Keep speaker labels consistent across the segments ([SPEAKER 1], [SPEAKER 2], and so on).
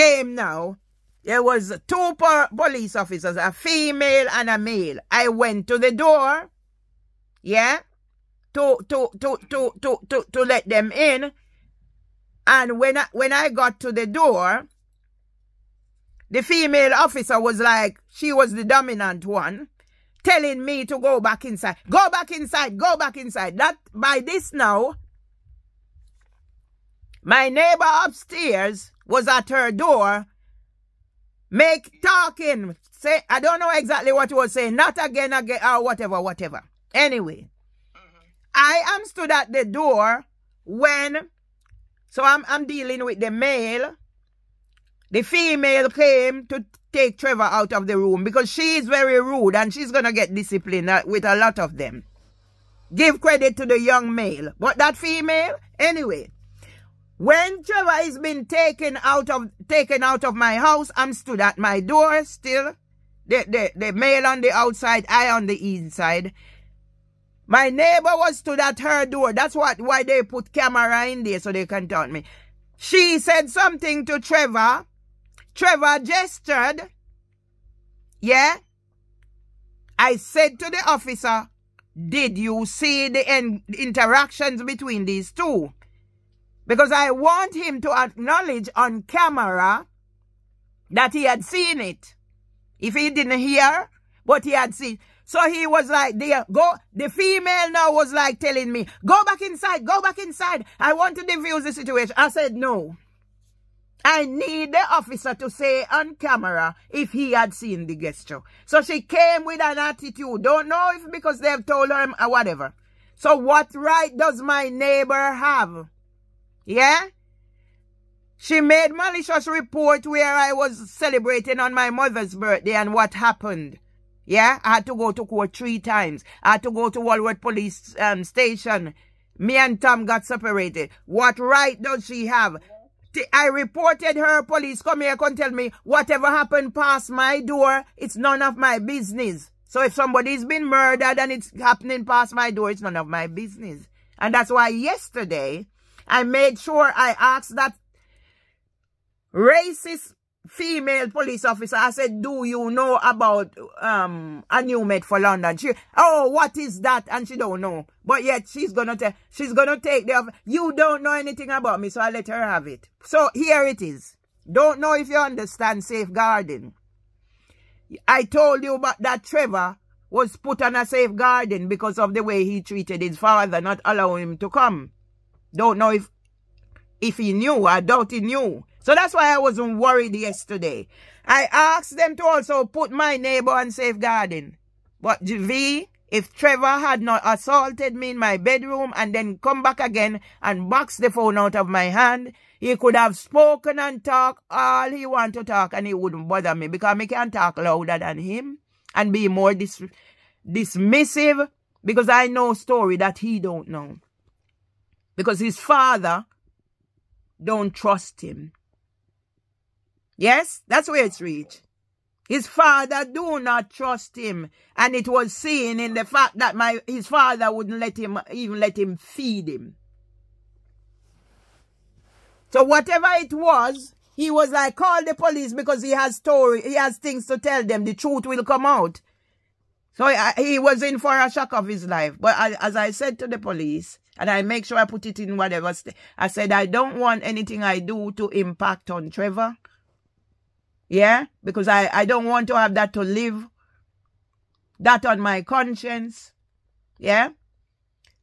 [SPEAKER 1] came now. There was two police officers, a female and a male. I went to the door, yeah, to let them in. And when I got to the door, the female officer was like, she was the dominant one, telling me to go back inside. Go back inside, go back inside. That by this now, my neighbor upstairs was at her door, talking. Say, I don't know exactly what he was saying. Not again, or whatever. Anyway, I am stood at the door when, so I'm dealing with the male. The female came to take Trevor out of the room because she is very rude and she's going to get disciplined with a lot of them. Give credit to the young male. But that female, anyway, when Trevor is been taken out of my house, I'm stood at my door still. The male on the outside, I on the inside. My neighbor was stood at her door. That's why they put camera in there so they can taunt me. She said something to Trevor. Trevor gestured. Yeah. I said to the officer, did you see the interactions between these two? Because I want him to acknowledge on camera that he had seen it. If he didn't hear, but he had seen. So he was like, the female now was like telling me, go back inside, go back inside. I want to defuse the situation. I said, no. I need the officer to say on camera if he had seen the gesture. So she came with an attitude. Don't know if because they've told her or whatever. So what right does my neighbor have? Yeah? She made malicious report where I was celebrating on my mother's birthday and what happened. Yeah? I had to go to court 3 times. I had to go to Walworth Police Station. Me and Tom got separated. What right does she have? I reported her. Police come here and tell me whatever happened past my door, it's none of my business. So if somebody's been murdered and it's happening past my door, it's none of my business. And that's why yesterday, I made sure I asked that racist female police officer. I said, do you know about a new med for London? She, oh, what is that? And she don't know. But yet she's gonna take the, you don't know anything about me, so I let her have it. So here it is. Don't know if you understand safeguarding. I told you about that Trevor was put on a safeguarding because of the way he treated his father, not allowing him to come. Don't know if he knew. I doubt he knew. So that's why I wasn't worried yesterday. I asked them to also put my neighbor on safeguarding. But V, if Trevor had not assaulted me in my bedroom and then come back again and box the phone out of my hand, he could have spoken and talked all he wanted to talk and he wouldn't bother me because I can't talk louder than him and be more dismissive because I know a story that he don't know. Because his father don't trust him. Yes, that's where it's reached. His father do not trust him. And it was seen in the fact that his father wouldn't even let him feed him. So whatever it was, he was like, call the police because he has things to tell them. The truth will come out. So he was in for a shock of his life. But as I said to the police, and I make sure I put it in whatever I said, I don't want anything I do to impact on Trevor. Yeah, because I don't want to have that to live. That on my conscience. Yeah.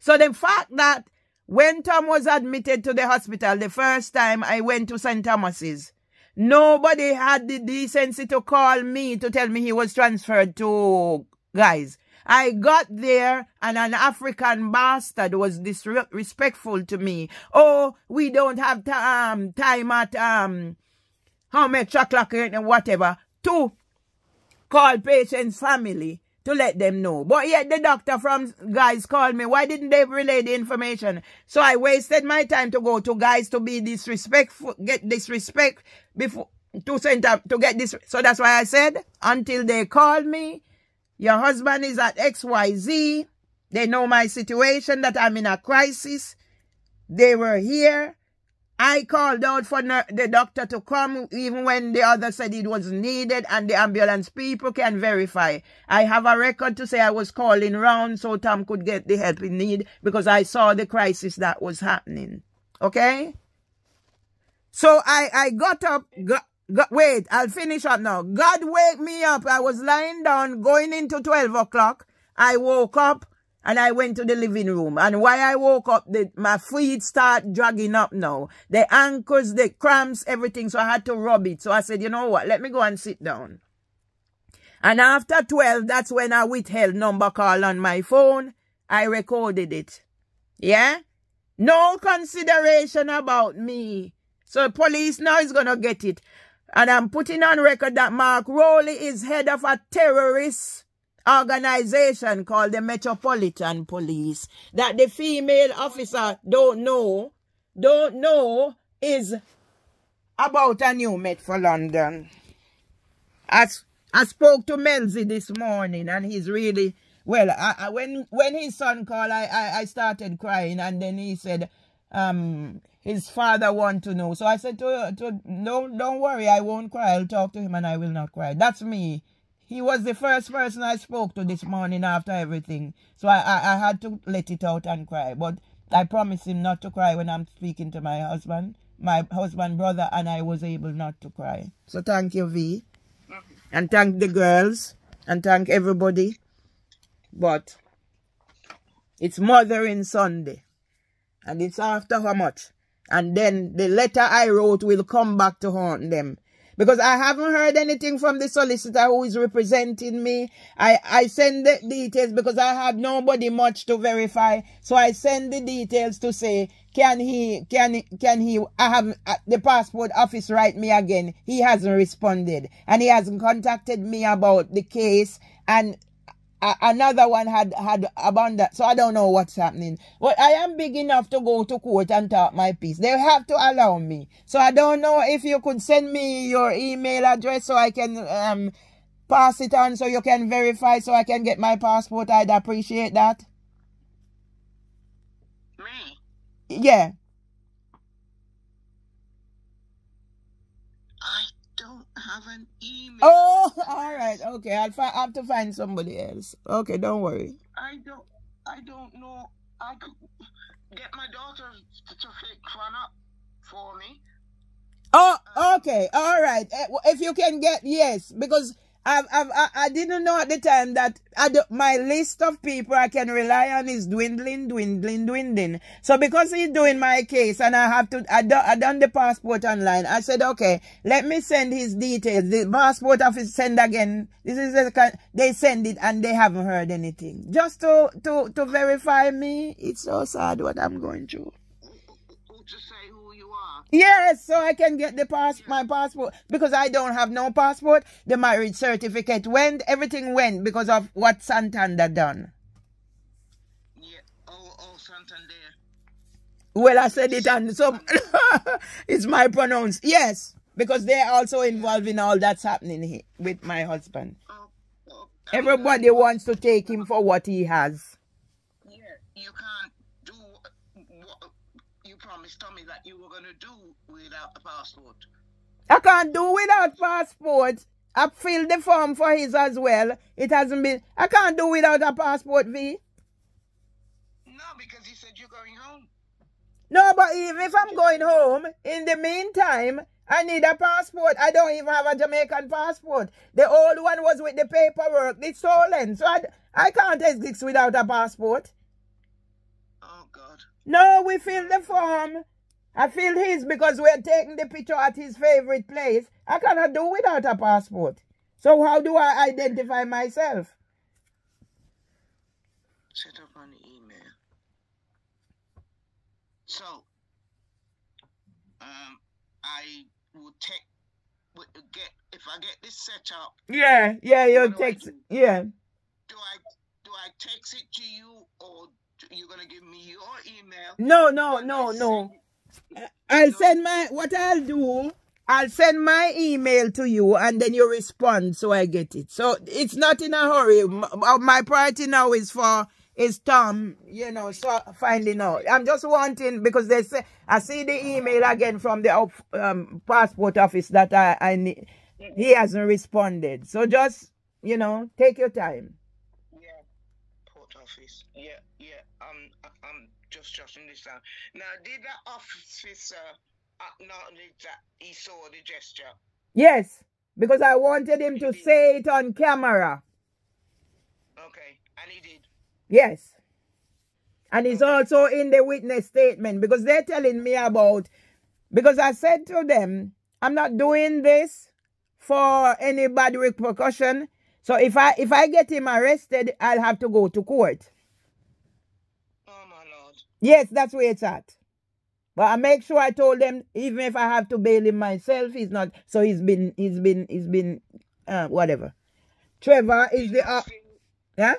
[SPEAKER 1] So the fact that when Tom was admitted to the hospital, the first time I went to St. Thomas's, nobody had the decency to call me to tell me he was transferred to Guy's. I got there and an African bastard was disrespectful to me. Oh, we don't have time at how much o'clock and whatever to call patient's family to let them know. But yet the doctor from Guy's called me. Why didn't they relay the information? So I wasted my time to go to Guy's to be disrespectful, get disrespect before to get this. So that's why I said until they call me, your husband is at XYZ. They know my situation, that I'm in a crisis. They were here. I called out for the doctor to come even when the other said it was needed, and the ambulance people can verify. I have a record to say I was calling round so Tom could get the help he need because I saw the crisis that was happening. Okay? So I got up. Wait, I'll finish up now. God wake me up. I was lying down going into 12 o'clock. I woke up. And I went to the living room. And while I woke up, my feet start dragging up now. The ankles, the cramps, everything. So I had to rub it. So I said, you know what? Let me go and sit down. And after 12, that's when I withheld number call on my phone. I recorded it. Yeah? No consideration about me. So police now is going to get it. And I'm putting on record that Mark Rowley is head of a terrorist organization called the Metropolitan Police that the female officer don't know is about a new Met for London. I spoke to Melzi this morning and he's really, well, when his son called, I started crying and then he said, his father want to know. So I said don't worry, I won't cry. I'll talk to him and I will not cry. That's me. He was the first person I spoke to this morning after everything. So I had to let it out and cry. But I promised him not to cry when I'm speaking to my husband brother, and I was able not to cry. So thank you, V. And thank the girls. And thank everybody. But it's Mothering Sunday. And it's after how much? And then the letter I wrote will come back to haunt them. Because I haven't heard anything from the solicitor who is representing me. I send the details because I have nobody much to verify. So I send the details to say, can he, I have the passport office write me again. He hasn't responded. And he hasn't contacted me about the case. And another one had abandoned. So I don't know what's happening. But I am big enough to go to court and talk my piece. They have to allow me. So I don't know if you could send me your email address so I can pass it on so you can verify so I can get my passport. I'd appreciate that.
[SPEAKER 2] Me?
[SPEAKER 1] Yeah.
[SPEAKER 2] Have an email.
[SPEAKER 1] Oh, all right. Okay, I'll have to find somebody else. Okay, don't worry.
[SPEAKER 2] I don't know. I could get my daughter to fix one up for me.
[SPEAKER 1] Oh, okay. All right. If you can get, yes, because I didn't know at the time that my list of people I can rely on is dwindling. So because he's doing my case and I done the passport online, I said, okay, let me send his details. The passport office send again. They send it and they haven't heard anything. Just to verify me. It's so sad what I'm going through.
[SPEAKER 2] To say who you are.
[SPEAKER 1] Yes, so I can get my passport because I don't have no passport. The marriage certificate went, everything went because of what Santander done.
[SPEAKER 2] Yeah, oh Santander.
[SPEAKER 1] Well, I said it and some it's my pronounce. Yes, because they're also involved in all that's happening here with my husband. Everybody wants to take him for what he has.
[SPEAKER 2] Yeah, you can't do what you promised Tommy that you were going to do without a passport.
[SPEAKER 1] I can't do without passport. I filled the form for his as well. It hasn't been. I can't do without a passport, V.
[SPEAKER 2] No, because he said you're going home.
[SPEAKER 1] No, but even if I'm going home, in the meantime, I need a passport. I don't even have a Jamaican passport. The old one was with the paperwork. It's stolen. So I can't exist without a passport.
[SPEAKER 2] Oh, God.
[SPEAKER 1] No, we filled the form. I filled his because we're taking the picture at his favorite place. I cannot do without a passport. So how do I identify myself?
[SPEAKER 2] Set up an email. So, I will if I get this set up.
[SPEAKER 1] Yeah, you'll text. Yeah.
[SPEAKER 2] Do I text it to you or you're gonna give me your email?
[SPEAKER 1] No. I'll send I'll send my email to you and then you respond so I get it. So it's not in a hurry. My priority now is for is Tom, you know, so finding out. I'm just wanting, because they say, I see the email again from the passport office that I need. He hasn't responded. So just, you know, take your time.
[SPEAKER 2] Yeah, port office. Yeah. I'm just jotting this down. Now, did the officer acknowledge that he saw the gesture?
[SPEAKER 1] Yes, because I wanted him to say it on camera.
[SPEAKER 2] Okay, and he did.
[SPEAKER 1] Yes. And it's also in the witness statement, because they're telling me about, because I said to them, I'm not doing this for any bad repercussion. So if I get him arrested, I'll have to go to court.
[SPEAKER 2] Oh my Lord.
[SPEAKER 1] Yes, that's where it's at. But I make sure I told them, even if I have to bail him myself, he's not. So he's been whatever. Trevor is the yeah.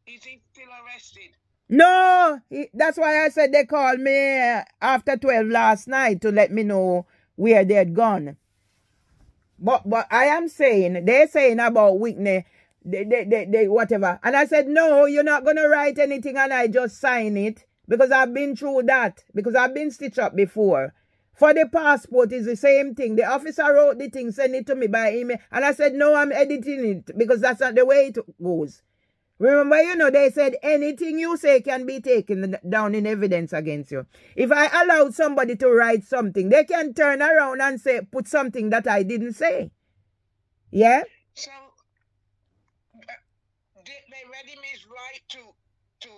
[SPEAKER 2] Is he still arrested?
[SPEAKER 1] No, that's why I said they called me after 12 last night to let me know where they had gone. But I am saying, they're saying about Whitney, they whatever. And I said, no, you're not going to write anything and I just sign it. Because I've been through that. Because I've been stitched up before. For the passport, it's the same thing. The officer wrote the thing, sent it to me by email. And I said, no, I'm editing it. Because that's not the way it goes. Remember, you know, they said anything you say can be taken down in evidence against you. If I allowed somebody to write something, they can turn around and say, put something that I didn't say. Yeah?
[SPEAKER 2] So, they read him his right to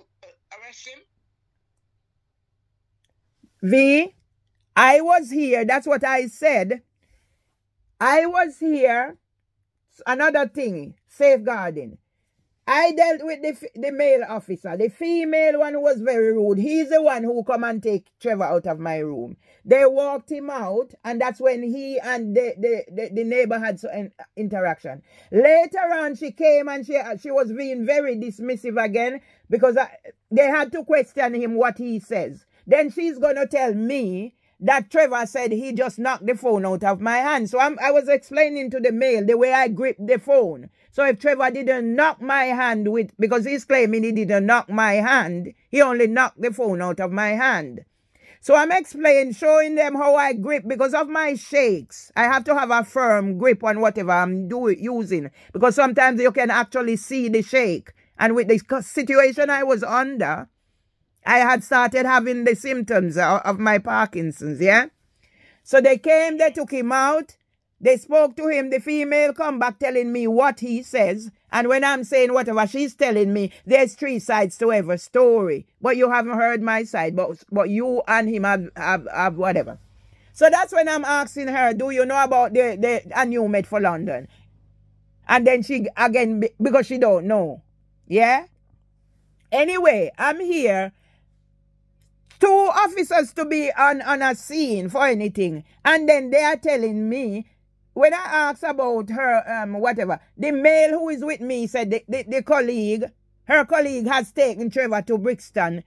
[SPEAKER 2] arrest him?
[SPEAKER 1] V, I was here. That's what I said. I was here. Another thing, safeguarding. I dealt with the male officer. The female one was very rude. He's the one who come and take Trevor out of my room. They walked him out, and that's when he and the neighbor had some interaction. Later on, she came and she was being very dismissive again because they had to question him what he says. Then she's going to tell me that Trevor said he just knocked the phone out of my hand. So I was explaining to the male the way I gripped the phone. So if Trevor didn't knock my hand because he's claiming he didn't knock my hand, he only knocked the phone out of my hand. So I'm showing them how I grip because of my shakes. I have to have a firm grip on whatever I'm using because sometimes you can actually see the shake. And with the situation I was under, I had started having the symptoms of my Parkinson's, yeah? So they came, they took him out. They spoke to him. The female come back telling me what he says. And when I'm saying whatever she's telling me, there's 3 sides to every story. But you haven't heard my side. But you and him have whatever. So that's when I'm asking her, do you know about a new med for London? And then she, again, because she don't know. Yeah? Anyway, I'm here. 2 officers to be on a scene for anything. And then they are telling me, when I asked about her, whatever, the male who is with me said the colleague, her colleague has taken Trevor to Brixton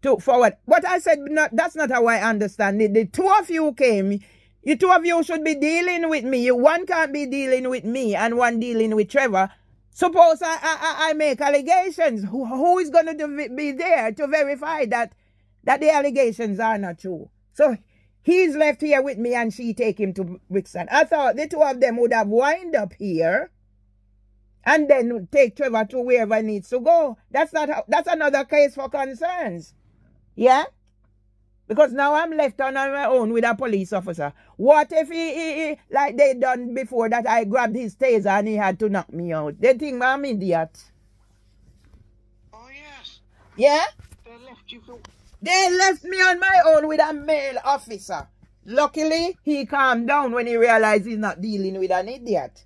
[SPEAKER 1] to forward. But I said, that's not how I understand it. The 2 of you came, the 2 of you should be dealing with me. One can't be dealing with me and one dealing with Trevor. Suppose I make allegations. Who is going to be there to verify that the allegations are not true? So he's left here with me and she take him to Brixton. I thought the 2 of them would have wind up here and then take Trevor to wherever he needs to go. That's another case for concerns. Yeah? Because now I'm left on my own with a police officer. What if he like they done before that I grabbed his taser and he had to knock me out? They think I'm an idiot.
[SPEAKER 2] Oh, yes.
[SPEAKER 1] Yeah?
[SPEAKER 2] They left you for...
[SPEAKER 1] They left me on my own with a male officer. Luckily, he calmed down when he realized he's not dealing with an idiot.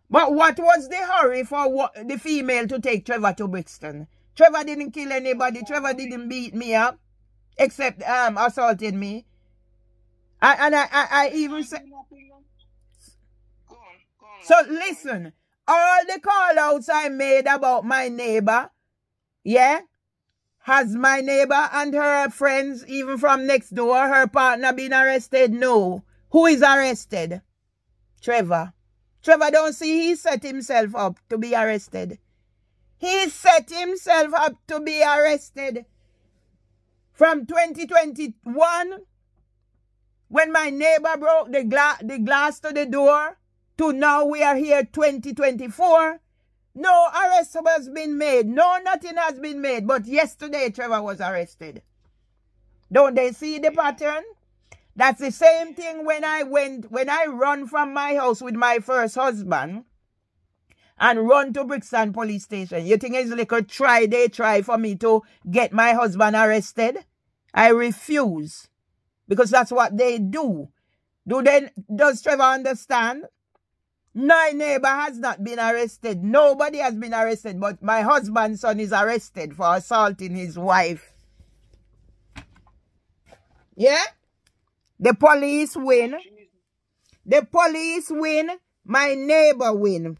[SPEAKER 1] But what was the hurry for the female to take Trevor to Brixton? Trevor didn't kill anybody. Trevor didn't beat me up. Except assaulted me. I even said...
[SPEAKER 2] Go on.
[SPEAKER 1] So listen, all the call-outs I made about my neighbor, yeah? Has my neighbor and her friends, even from next door, her partner been arrested? No. Who is arrested? Trevor. Trevor don't see he set himself up to be arrested. He set himself up to be arrested from 2021 when my neighbor broke the glass to the door to now we are here 2024. No arrest has been made. No, nothing has been made. But yesterday, Trevor was arrested. Don't they see the pattern? That's the same thing when I run from my house with my first husband and run to Brixton police station. You think it's like a they try for me to get my husband arrested? I refuse. Because that's what they do. Does Trevor understand? My neighbor has not been arrested. Nobody has been arrested, but my husband's son is arrested for assaulting his wife. Yeah? The police win. The police win. My neighbor win.